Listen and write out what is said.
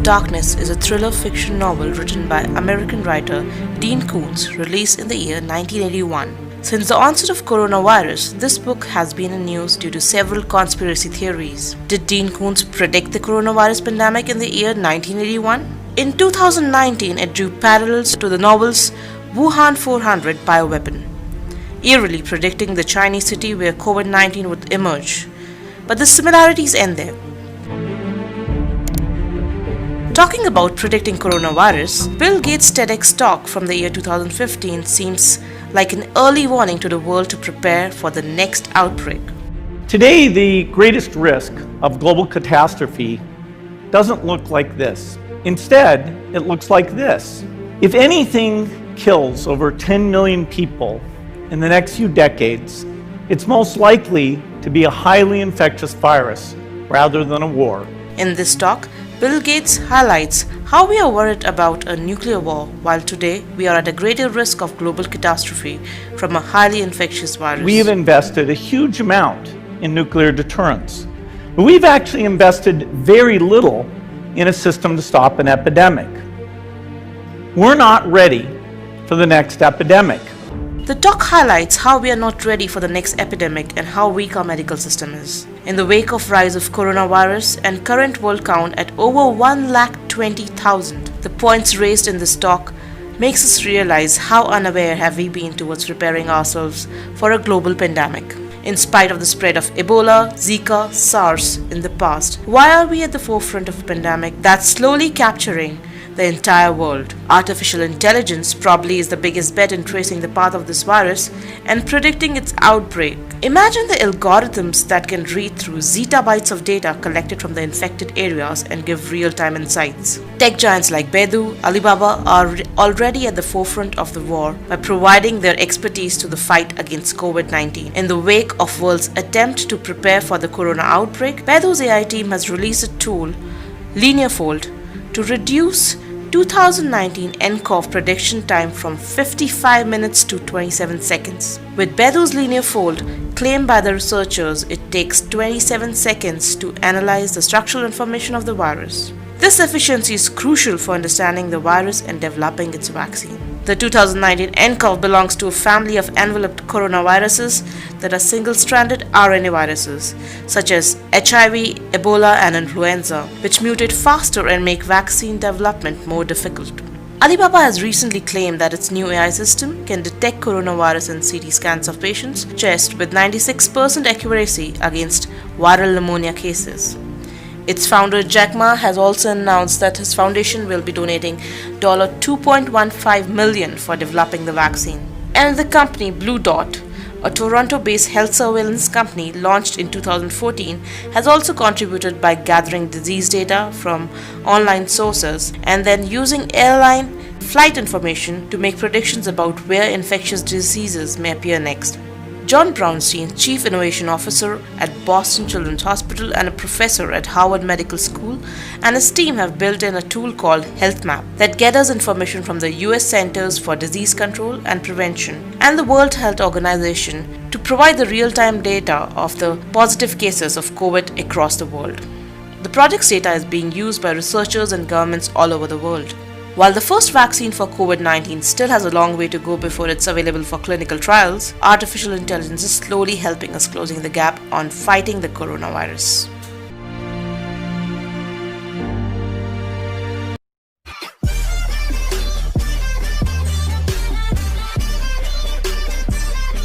Darkness is a thriller fiction novel written by American writer Dean Koontz, released in the year 1981. Since the onset of coronavirus, this book has been in news due to several conspiracy theories. Did Dean Koontz predict the coronavirus pandemic in the year 1981? In 2019, it drew parallels to the novel's Wuhan 400 bioweapon, eerily predicting the Chinese city where COVID-19 would emerge. But the similarities end there. Talking about predicting coronavirus, Bill Gates' TEDx talk from the year 2015 seems like an early warning to the world to prepare for the next outbreak. Today, the greatest risk of global catastrophe doesn't look like this. Instead, it looks like this. If anything kills over 10 million people in the next few decades, it's most likely to be a highly infectious virus rather than a war. In this talk, Bill Gates highlights how we are worried about a nuclear war, while today we are at a greater risk of global catastrophe from a highly infectious virus. We have invested a huge amount in nuclear deterrence, but we've actually invested very little in a system to stop an epidemic. We're not ready for the next epidemic. The talk highlights how we are not ready for the next epidemic and how weak our medical system is. In the wake of rise of coronavirus and current world count at over 120,000, the points raised in this talk makes us realize how unaware have we been towards preparing ourselves for a global pandemic. In spite of the spread of Ebola, Zika, SARS in the past, why are we at the forefront of a pandemic that's slowly capturing the entire world? Artificial intelligence probably is the biggest bet in tracing the path of this virus and predicting its outbreak. Imagine the algorithms that can read through zettabytes of data collected from the infected areas and give real-time insights. Tech giants like Baidu, Alibaba are already at the forefront of the war by providing their expertise to the fight against COVID-19. In the wake of world's attempt to prepare for the corona outbreak, Baidu's AI team has released a tool, LinearFold, to reduce 2019 nCoV prediction time from 55 minutes to 27 seconds. With Baidu's LinearFold, claimed by the researchers, it takes 27 seconds to analyze the structural information of the virus. This efficiency is crucial for understanding the virus and developing its vaccine. The 2019 nCoV belongs to a family of enveloped coronaviruses that are single-stranded RNA viruses, such as HIV, Ebola, and influenza, which mutate faster and make vaccine development more difficult. Alibaba has recently claimed that its new AI system can detect coronavirus in CT scans of patients' chest with 96% accuracy against viral pneumonia cases. Its founder Jack Ma has also announced that his foundation will be donating $2.15 million for developing the vaccine. And the company Blue Dot, a Toronto-based health surveillance company launched in 2014, has also contributed by gathering disease data from online sources and then using airline flight information to make predictions about where infectious diseases may appear next. John Brownstein, Chief Innovation Officer at Boston Children's Hospital and a professor at Harvard Medical School, and his team have built in a tool called HealthMap that gathers information from the US Centers for Disease Control and Prevention and the World Health Organization to provide the real-time data of the positive cases of COVID across the world. The project's data is being used by researchers and governments all over the world. While the first vaccine for COVID-19 still has a long way to go before it's available for clinical trials, artificial intelligence is slowly helping us closing the gap on fighting the coronavirus.